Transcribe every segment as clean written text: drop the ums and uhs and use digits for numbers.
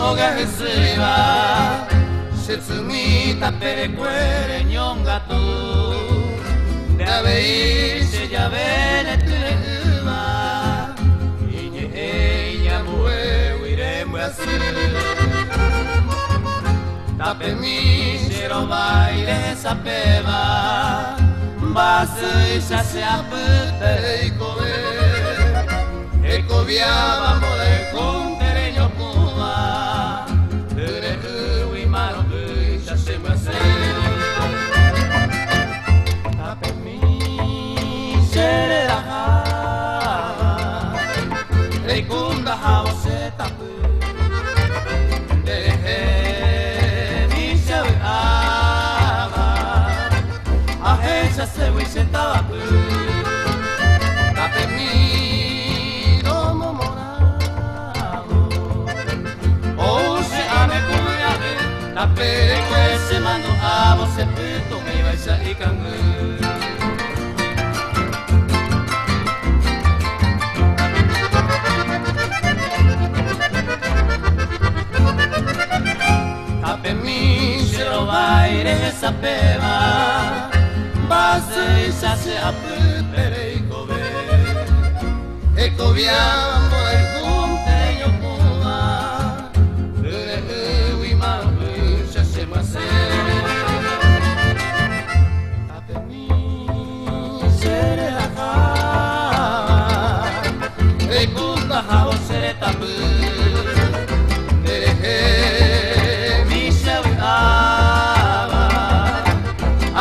oga hesiva Setsumi tapere cuere nyonga tu Dabei se ya vene tuva Inye ella mue uire muasi Tape mi shiro baile sapeva Basu isha se apute ikoe Eko viaba mole kuntere nyokuma Ture ui maro isha se muasi Tape mi shere raha Reikunda hao se tapu Se wishe tawapu Tape mi domo morado Oushe ame kumuyare Tape kwe se mando abo se puto mi baisha ikangu Tape mi shiro baire sapeva Base isha se apupere ikobe Eko viamo el kunte nyokuma Ure ui maro isha se mase Tape mi shere haka Ekunda hao shere tapu Derehe mi shewi ava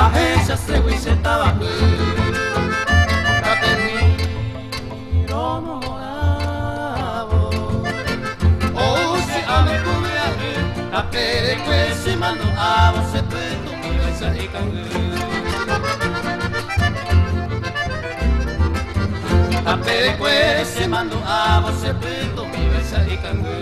Ahesha se wishe tawapu Tape mi domo moravo Oushe ame kumuyare Tape de kwe se mando avo se puto mi baisha ikangu Tape de kwe se mando avo se puto mi baisha ikangu